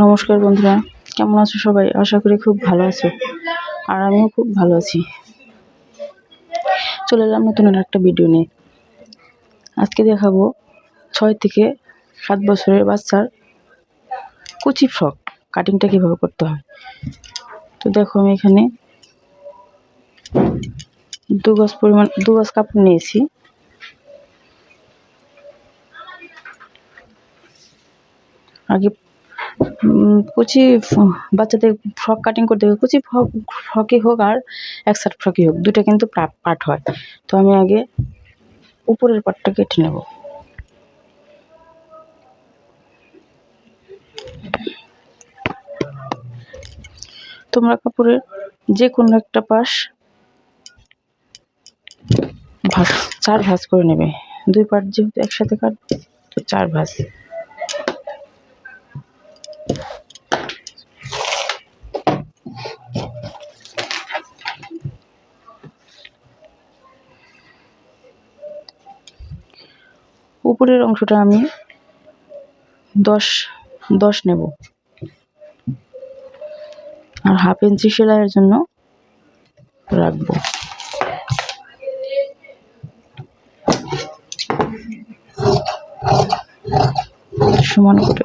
নমস্কার বন্ধুরা, কেমন আছো সবাই? আশা করি খুব ভালো আছো, আর আমিও খুব ভালো আছি। চলে এলাম নতুন একটা ভিডিও নিয়ে। আজকে দেখাবো 6 থেকে 7 বছরের বাচ্চার কুচি ফ্রক কাটিংটা কিভাবে করতে হয়। তো দেখো, আমি এখানে 2 গজ কাপড় নিয়েছি। আগে কুচি বাচ্চাদের ফ্রক কাটিং করতে হবে, কুচি ফ্রকই হোক আর একসাথ ফ্রকই হোক, দুটো কিন্তু পার্ট হয়। তো আমি আগে উপরের পার্টটা কেটে নেব। তোমরা কাপড়ের যে কোনো একটা পাশ 4 ভাঁজ করে নেবে। 2 পার্ট যেহেতু একসাথে কাটবে, তো 4 ভাঁজ। উপরের অংশটা আমি 10 নেব, আর ½ ইঞ্চি সেলাইয়ের জন্য রাখবো। সমান করে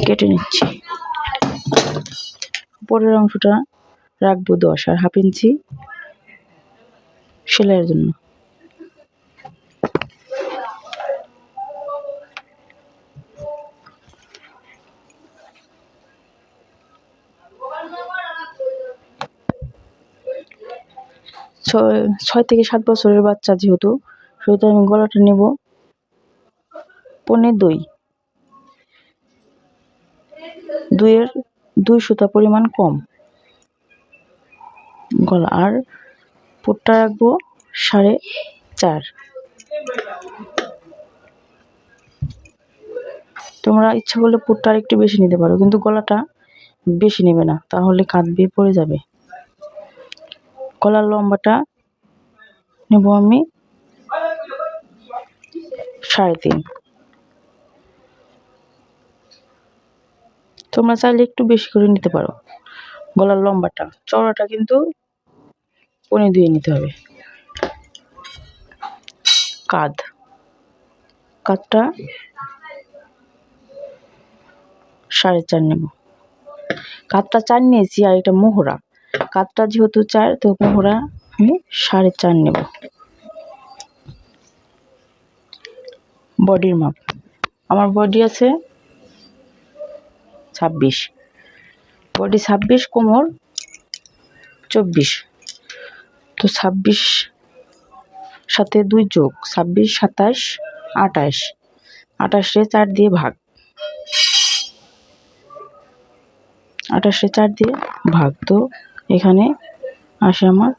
কেটে নিচ্ছি। উপরের অংশটা রাখবো 10, আর ½ ইঞ্চি সেলাইয়ের জন্য। ছয় থেকে 7 বছরের বাচ্চা যেহেতু, সেহেতু আমি গলাটা নেব 2.5 2 2 সুতা পরিমাণ কম গলা, আর পুরটা রাখবো 4.5। তোমরা ইচ্ছা করলে পুরটা আর একটু বেশি নিতে পারো, কিন্তু গলাটা বেশি নেবে না, তাহলে কাঁধ বেয়ে পড়ে যাবে। গলার লম্বাটা নেব আমি 3.5। তোমরা চাইলে একটু বেশি করে নিতে পারো। গলার লম্বাটা, চওড়াটা কিন্তু 2.25 নিতে হবে। কাঁধটা 4.5 নেব। কাঁধটা 4 নিয়েছি, আর এটা মোহরা। কাঁধটা যেহেতু 4, তো মোহরা আমি 4.5 নেব। বডির মাপ, আমার বডি আছে 26, বডি 26, কোমর 24। তো 26 সাথে 2 যোগ 26, 27, 28। 28-এ 4 দিয়ে ভাগ, 28-এ 4 দিয়ে ভাগ। তো এখানে আসে আমার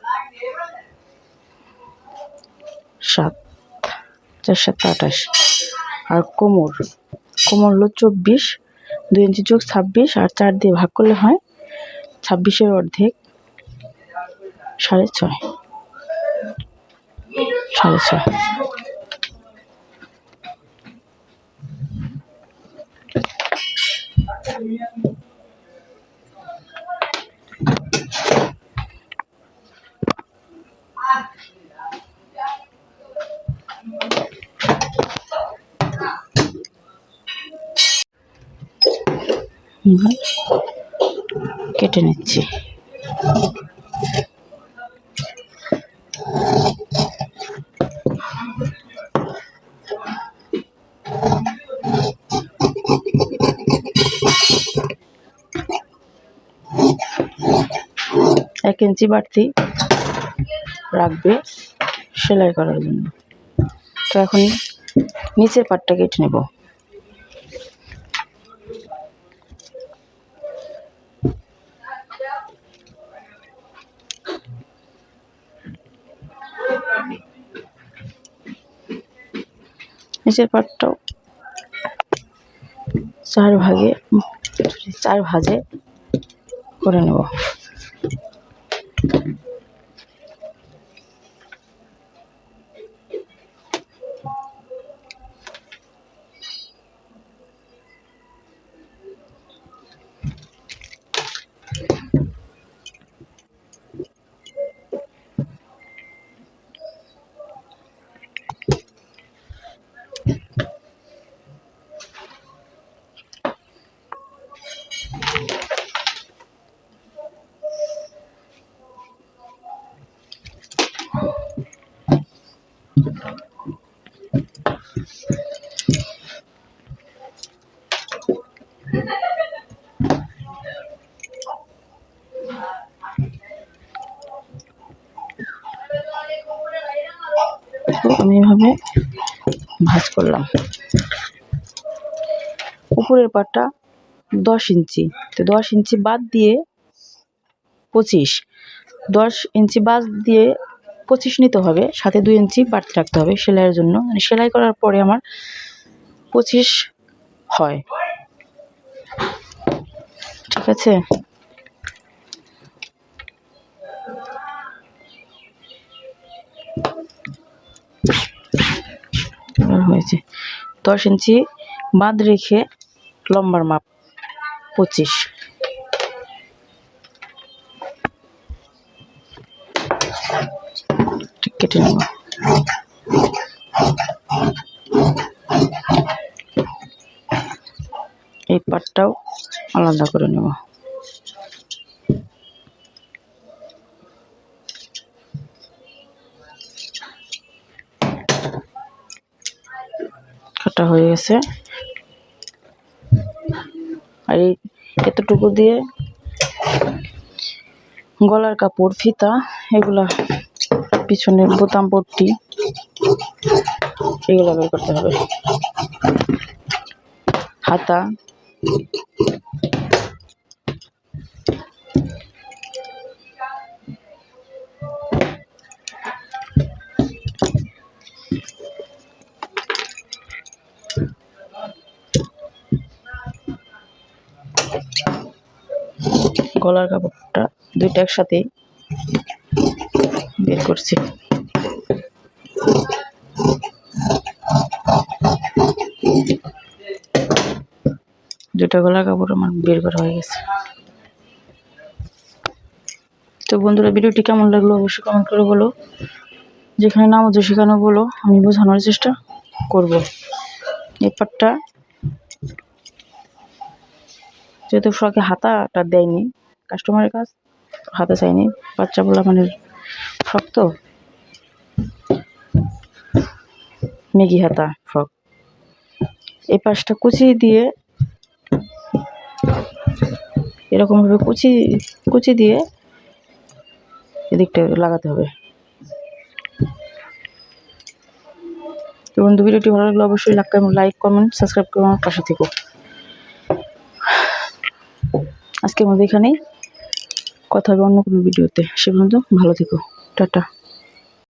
7, 4 7 28। আর কোমর হলো 24, 2 ইঞ্চি যোগ 26, আর 4 দিয়ে ভাগ করলে হয় 26-এর অর্ধেক 6.5। কেটে নিচ্ছি। এক ইঞ্চি বাড়তি রাখবে সেলাই করার জন্য। তো এখন নিচের পাটটা কেটে নেব। নিচের পাটটাও 4 ভাঁজে করে নেব। আমি এভাবে ভাঁজ করলাম। উপরের পাটটা 10 ইঞ্চি, তো 10 ইঞ্চি বাদ দিয়ে 25, 10 ইঞ্চি বাদ দিয়ে 25 নিতে হবে, সাথে 2 ইঞ্চি বাড়তি রাখতে হবে সেলাইয়ের জন্য। মানে সেলাই করার পরে আমার 25 হয়, ঠিক আছে। হয়েছে 10 ইঞ্চি বাদ রেখে লম্বার মাপ 25। কেটে নেব। এই পাটটাও আলাদা করে নেব। কাটা হয়ে গেছে। আর এই এতটুকু দিয়ে গলার কাপড়, ফিতা, এগুলা পিছনে বোতাম পট্টি এগুলো বের করতে হবে। হাতা, গলার কাপড়টা দুইটা একসাথেই বের করছি। দুটা গলার কাপড় আমার বের করা হয়ে গেছে। তো বন্ধুরা, ভিডিওটি কেমন লাগলো অবশ্যই কমেন্ট করে বলো। যেখানে না বুঝো সেখানে বলো, আমি বোঝানোর চেষ্টা করব। এই পাটটা যেহেতু ফ্রকে হাতাটা দেয়নি, কাস্টমারের কাছ হাতা চাইনি, বাচ্চা বলা মানে ফ্রক তো মেগি হাতা ফ্রক। এই পাশটা কুচি দিয়ে এরকম ভাবে কুচি দিয়ে এদিকটা লাগাতে হবে। তো বন্ধু, ভিডিওটি ভালো লাগলে অবশ্যই লাইক কমেন্ট সাবস্ক্রাইব করে আমার পাশে থেকো। আজকের মধ্যে এখানেই, কথা হবে অন্য কোনো ভিডিওতে। সে পর্যন্ত ভালো থেকো, টাটা।